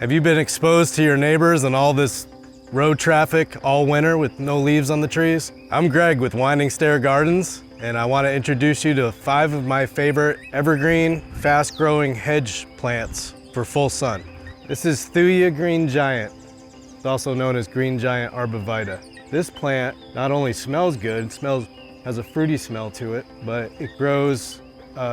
Have you been exposed to your neighbors and all this road traffic all winter with no leaves on the trees? I'm Greg with Winding Stair Gardens, and I want to introduce you to 5 of my favorite evergreen, fast-growing hedge plants for full sun. This is Thuya Green Giant. It's also known as Green Giant Arborvitae. This plant not only smells good, has a fruity smell to it, but it grows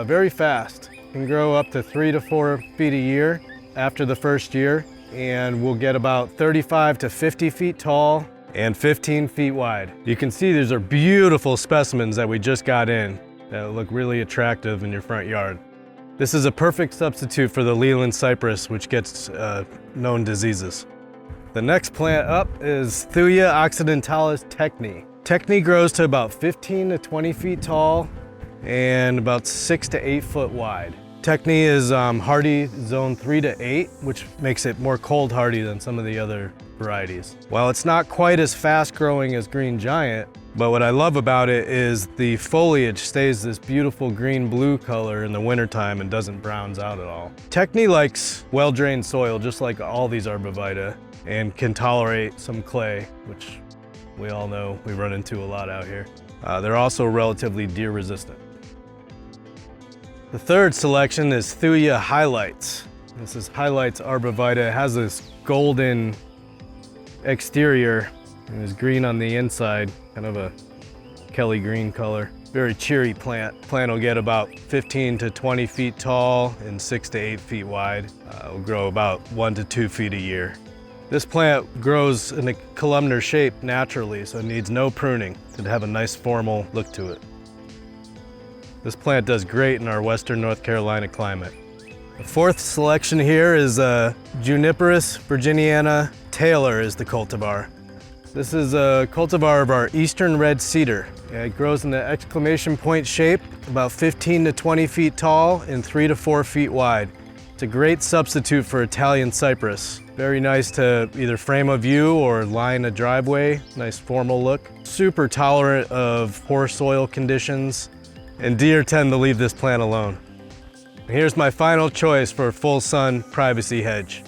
very fast. It can grow up to 3 to 4 feet a year after the first year, and will get about 35 to 50 feet tall and 15 feet wide. You can see these are beautiful specimens that we just got in that look really attractive in your front yard. This is a perfect substitute for the Leland cypress, which gets known diseases. The next plant up is Thuya occidentalis techni. Techni grows to about 15 to 20 feet tall and about 6 to 8 foot wide. Techni is hardy zone 3 to 8, which makes it more cold hardy than some of the other varieties. While it's not quite as fast growing as Green Giant, but what I love about it is the foliage stays this beautiful green-blue color in the wintertime and doesn't browns out at all. Techni likes well-drained soil, just like all these Arborvitae, and can tolerate some clay, which we all know we run into a lot out here. They're also relatively deer resistant. The third selection is Thuya Highlights. This is Highlights Arborvitae. It has this golden exterior and is green on the inside, kind of a Kelly green color. Very cheery plant. Plant will get about 15 to 20 feet tall and 6 to 8 feet wide. Will grow about 1 to 2 feet a year. This plant grows in a columnar shape naturally, so it needs no pruning to have a nice formal look to it. This plant does great in our western North Carolina climate. The fourth selection here is Juniperus virginiana Taylor is the cultivar. This is a cultivar of our eastern red cedar. It grows in the exclamation point shape, about 15 to 20 feet tall and 3 to 4 feet wide. It's a great substitute for Italian cypress. Very nice to either frame a view or line a driveway. Nice formal look. Super tolerant of poor soil conditions, and deer tend to leave this plant alone. Here's my final choice for a full sun privacy hedge.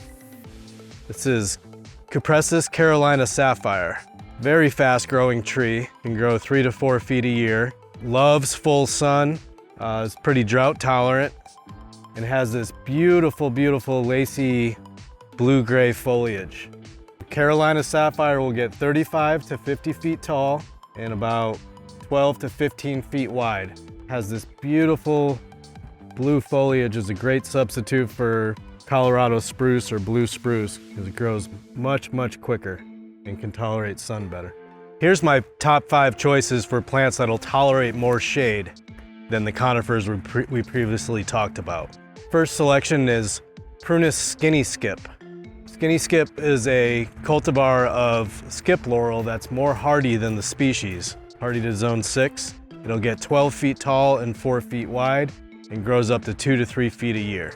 This is Cupressus Carolina Sapphire. Very fast growing tree, can grow 3 to 4 feet a year. Loves full sun, is pretty drought tolerant, and has this beautiful, beautiful lacy blue-gray foliage. Carolina Sapphire will get 35 to 50 feet tall and about 12 to 15 feet wide. Has this beautiful blue foliage, is a great substitute for Colorado spruce or blue spruce because it grows much, much quicker and can tolerate sun better. Here's my top 5 choices for plants that'll tolerate more shade than the conifers we previously talked about. First selection is Prunus skinny skip. Skinny skip is a cultivar of skip laurel that's more hardy than the species, hardy to zone 6. It'll get 12 feet tall and 4 feet wide and grows up to 2 to 3 feet a year.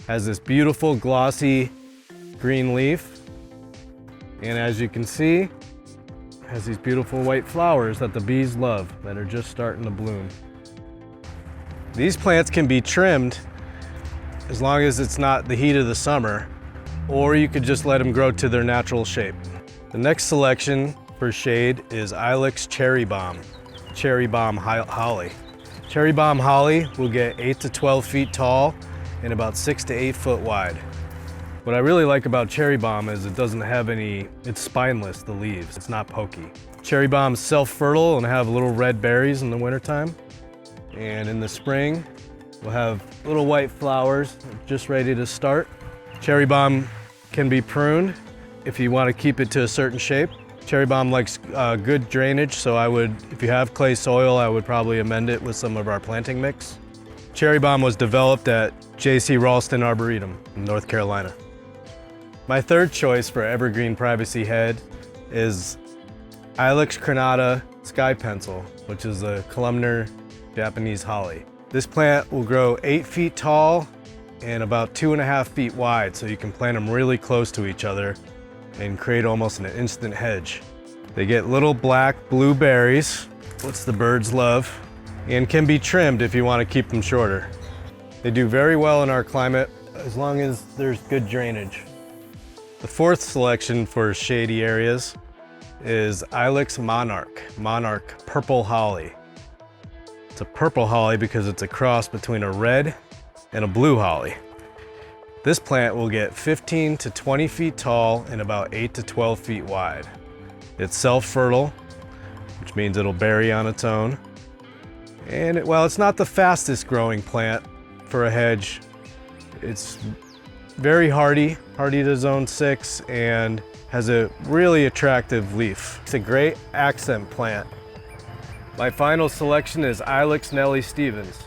Has this beautiful glossy green leaf, and as you can see, has these beautiful white flowers that the bees love that are just starting to bloom. These plants can be trimmed as long as it's not the heat of the summer, or you could just let them grow to their natural shape. The next selection for shade is Ilex Cherry Bomb Holly. Cherry Bomb Holly will get 8 to 12 feet tall and about 6 to 8 foot wide. What I really like about Cherry Bomb is it doesn't have it's spineless, the leaves. It's not pokey. Cherry Bomb's self-fertile and have little red berries in the wintertime. And in the spring, we'll have little white flowers just ready to start. Cherry Bomb can be pruned if you want to keep it to a certain shape. Cherry Bomb likes good drainage, so if you have clay soil, I would probably amend it with some of our planting mix. Cherry Bomb was developed at J.C. Ralston Arboretum in North Carolina. My third choice for evergreen privacy head is Ilex crenata Sky Pencil, which is a columnar Japanese holly. This plant will grow 8 feet tall and about 2.5 feet wide, so you can plant them really close to each other and create almost an instant hedge. They get little black blue berries, which the birds love, and can be trimmed if you want to keep them shorter. They do very well in our climate as long as there's good drainage. The fourth selection for shady areas is Ilex Monarch Purple Holly. It's a purple holly because it's a cross between a red and a blue holly. This plant will get 15 to 20 feet tall and about 8 to 12 feet wide. It's self-fertile, which means it'll berry on its own. And while it's not the fastest growing plant for a hedge, it's very hardy to zone 6, and has a really attractive leaf. It's a great accent plant. My final selection is Ilex Nellie Stevens.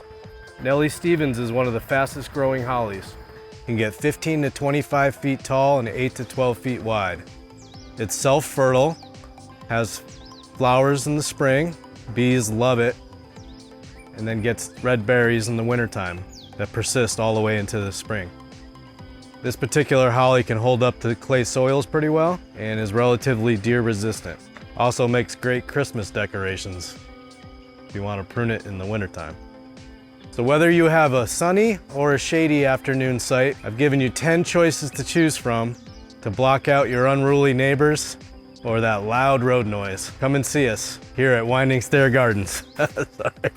Nellie Stevens is one of the fastest growing hollies. You can get 15 to 25 feet tall and 8 to 12 feet wide. It's self-fertile, has flowers in the spring, bees love it, and then gets red berries in the wintertime that persist all the way into the spring. This particular holly can hold up to clay soils pretty well and is relatively deer resistant. Also makes great Christmas decorations if you want to prune it in the wintertime. So whether you have a sunny or a shady afternoon site, I've given you 10 choices to choose from to block out your unruly neighbors or that loud road noise. Come and see us here at Winding Stair Gardens. Sorry.